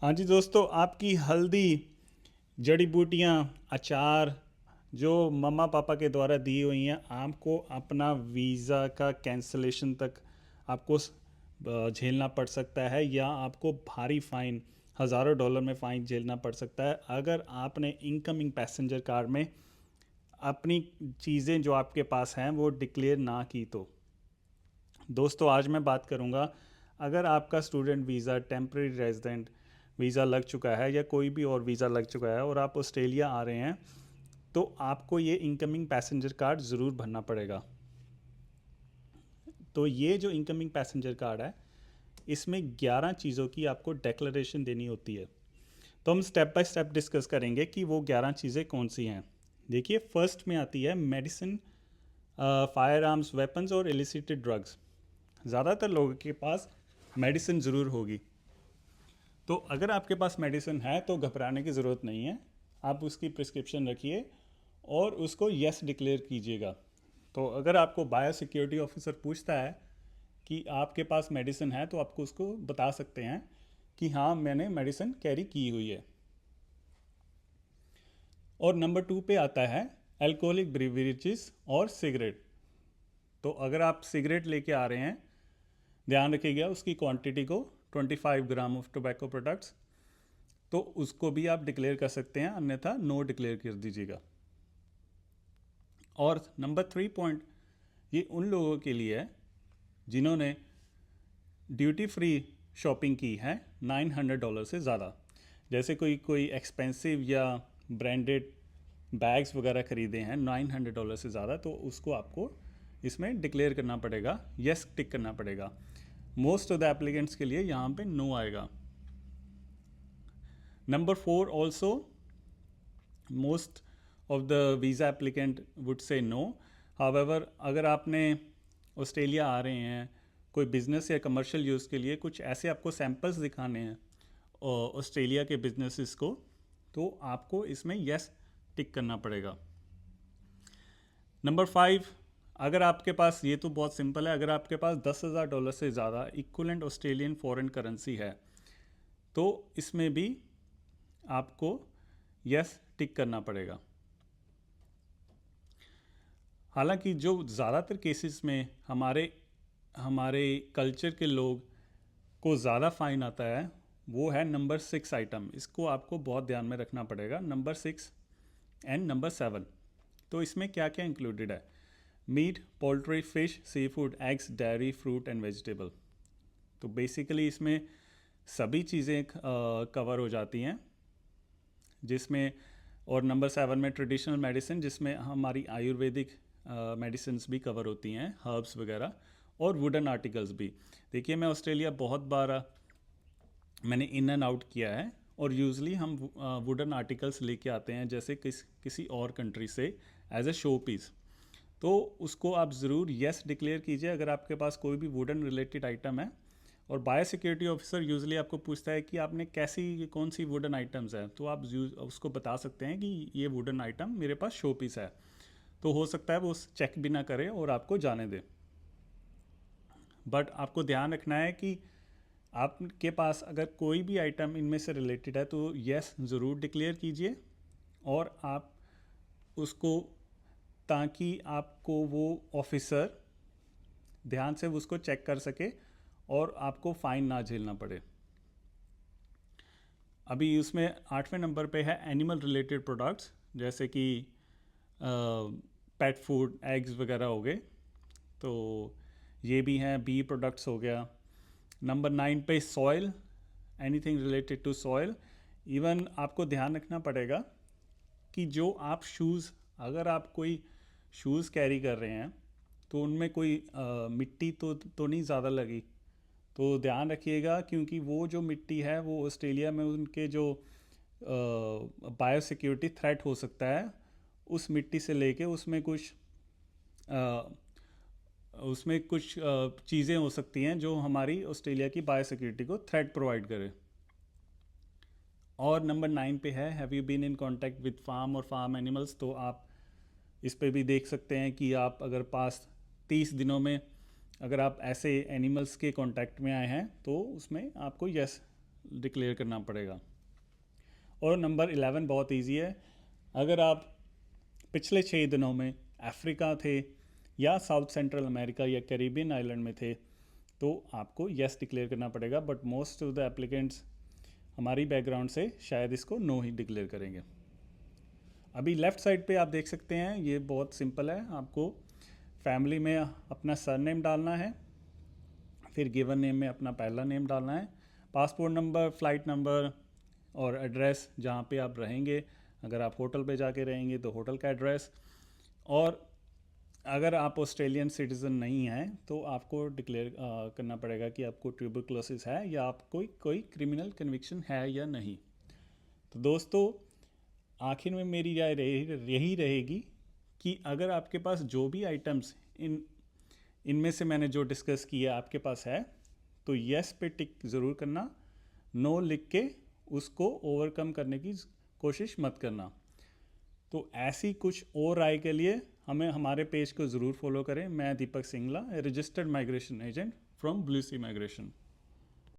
हाँ जी दोस्तों, आपकी हल्दी, जड़ी बूटियाँ, अचार जो मम्मा पापा के द्वारा दी हुई हैं, आपको अपना वीज़ा का कैंसलेशन तक आपको झेलना पड़ सकता है, या आपको भारी फ़ाइन, हज़ारों डॉलर में फ़ाइन झेलना पड़ सकता है अगर आपने इनकमिंग पैसेंजर कार में अपनी चीज़ें जो आपके पास हैं वो डिक्लेयर ना की तो। दोस्तों, आज मैं बात करूंगा, अगर आपका student visa, temporary resident visa लग चुका है या कोई भी और वीज़ा लग चुका है और आप ऑस्ट्रेलिया आ रहे हैं, तो आपको ये इनकमिंग पैसेंजर कार्ड ज़रूर भरना पड़ेगा। तो ये जो इनकमिंग पैसेंजर कार्ड है, इसमें 11 चीज़ों की आपको डेक्लरेशन देनी होती है। तो हम स्टेप बाय स्टेप डिस्कस करेंगे कि वो 11 चीज़ें कौन सी हैं। देखिए, फर्स्ट में आती है मेडिसिन, फायर आर्म्स, वेपन्स और इलिसिटेड ड्रग्स। ज़्यादातर लोगों के पास मेडिसिन ज़रूर होगी। तो अगर आपके पास मेडिसिन है तो घबराने की ज़रूरत नहीं है। आप उसकी प्रिस्क्रिप्शन रखिए और उसको यस डिक्लेयर कीजिएगा। तो अगर आपको बायो सिक्योरिटी ऑफिसर पूछता है कि आपके पास मेडिसिन है, तो आपको उसको बता सकते हैं कि हाँ, मैंने मेडिसिन कैरी की हुई है। और नंबर 2 पे आता है अल्कोहलिक ब्रीवरेजेस और सिगरेट। तो अगर आप सिगरेट लेके आ रहे हैं, ध्यान रखिएगा उसकी क्वांटिटी को, 25 ग्राम ऑफ टोबैको प्रोडक्ट्स, तो उसको भी आप डिक्लेयर कर सकते हैं, अन्यथा नो डिक्लेयर कर दीजिएगा। और नंबर 3 पॉइंट, ये उन लोगों के लिए है जिन्होंने ड्यूटी फ्री शॉपिंग की है $900 से ज़्यादा। जैसे कोई कोई एक्सपेंसिव या ब्रांडेड बैग्स वगैरह ख़रीदे हैं $900 से ज़्यादा, तो उसको आपको इसमें डिक्लेयर करना पड़ेगा, यस टिक करना पड़ेगा। मोस्ट ऑफ द एप्लीकेंट्स के लिए यहाँ पे नो आएगा। Number 4 also, most of the visa applicant would say no. However, अगर आपने ऑस्ट्रेलिया आ रहे हैं कोई बिज़नेस या कमर्शियल यूज़ के लिए, कुछ ऐसे आपको सैम्पल्स दिखाने हैं ऑस्ट्रेलिया के बिजनेसेस को, तो आपको इसमें यस टिक करना पड़ेगा। नंबर 5, अगर आपके पास, ये तो बहुत सिंपल है, अगर आपके पास $10,000 से ज़्यादा इक्वलेंट ऑस्ट्रेलियन फॉरेन करेंसी है, तो इसमें भी आपको यस टिक करना पड़ेगा। हालांकि जो ज़्यादातर केसेस में हमारे हमारे कल्चर के लोग को ज़्यादा फ़ाइन आता है, वो है नंबर 6 आइटम। इसको आपको बहुत ध्यान में रखना पड़ेगा, नंबर 6 एंड नंबर 7। तो इसमें क्या क्या इंक्लूडेड है? Meat, poultry, fish, sea food, eggs, dairy, fruit and vegetable. तो बेसिकली इसमें सभी चीज़ें कवर हो जाती हैं, जिसमें, और नंबर 7 में ट्रेडिशनल मेडिसिन, जिसमें हमारी आयुर्वेदिक मेडिसिन भी कवर होती हैं, हर्ब्स वगैरह, और वुडन आर्टिकल्स भी। देखिए, मैं ऑस्ट्रेलिया बहुत बार मैंने इन एंड आउट किया है, और यूजली हम वुडन आर्टिकल्स लेके आते हैं, जैसे किसी और कंट्री से, एज ए शो पीस। तो उसको आप ज़रूर यस डिक्लेयर कीजिए अगर आपके पास कोई भी वुडन रिलेटेड आइटम है। और बायो सिक्योरिटी ऑफिसर यूजली आपको पूछता है कि आपने कैसी, कौन सी वुडन आइटम्स हैं, तो आप उसको बता सकते हैं कि ये वुडन आइटम मेरे पास शो पीस है। तो हो सकता है वो चेक भी ना करे और आपको जाने दे। बट आपको ध्यान रखना है कि आपके पास अगर कोई भी आइटम इनमें से रिलेटेड है, तो यस ज़रूर डिक्लेयर कीजिए, और आप उसको, ताकि आपको वो ऑफिसर ध्यान से उसको चेक कर सके और आपको फ़ाइन ना झेलना पड़े। अभी उसमें 8वें नंबर पे है एनिमल रिलेटेड प्रोडक्ट्स, जैसे कि पेट फूड, एग्स वगैरह हो गए, तो ये भी हैं। बी प्रोडक्ट्स हो गया। नंबर 9 पे soil, anything related to soil. Even आपको ध्यान रखना पड़ेगा कि जो आप शूज़, अगर आप कोई शूज़ कैरी कर रहे हैं, तो उनमें कोई मिट्टी तो नहीं ज़्यादा लगी। तो ध्यान रखिएगा, क्योंकि वो जो मिट्टी है वो ऑस्ट्रेलिया में उनके जो बायो सिक्योरिटी थ्रेट हो सकता है, उस मिट्टी से लेके उसमें कुछ चीज़ें हो सकती हैं जो हमारी ऑस्ट्रेलिया की बायो सिक्योरिटी को थ्रेट प्रोवाइड करे। और नंबर 9 पे है have you been in contact with farm और फार्म एनिमल्स। तो आप इस पे भी देख सकते हैं कि आप अगर पास 30 दिनों में अगर आप ऐसे एनिमल्स के कांटेक्ट में आए हैं, तो उसमें आपको यस डिक्लेयर करना पड़ेगा। और नंबर 11 बहुत इजी है। अगर आप पिछले 6 दिनों में अफ्रीका थे या साउथ सेंट्रल अमेरिका या कैरिबियन आइलैंड में थे तो आपको यस डिक्लेयर करना पड़ेगा, but most of the applicants हमारी बैकग्राउंड से शायद इसको नो ही डिक्लेयर करेंगे। अभी लेफ़्ट साइड पे आप देख सकते हैं, ये बहुत सिंपल है। आपको फैमिली में अपना सरनेम डालना है, फिर गिवन नेम में अपना पहला नेम डालना है, पासपोर्ट नंबर, फ़्लाइट नंबर और एड्रेस जहाँ पे आप रहेंगे। अगर आप होटल पे जाके रहेंगे तो होटल का एड्रेस। और अगर आप ऑस्ट्रेलियन सिटीज़न नहीं हैं तो आपको डिक्लेयर करना पड़ेगा कि आपको ट्यूबरक्लोसिस है या आपको कोई क्रिमिनल कन्विक्शन है या नहीं। तो दोस्तों, आखिर में मेरी राय यही रहेगी कि अगर आपके पास जो भी आइटम्स इनमें से मैंने जो डिस्कस किया आपके पास है तो यस पे टिक ज़रूर करना, नो लिख के उसको ओवरकम करने की कोशिश मत करना। तो ऐसी कुछ और राय के लिए हमें हमारे पेज को ज़रूर फॉलो करें। मैं Deepak Singla, registered migration agent from Blue Sea migration.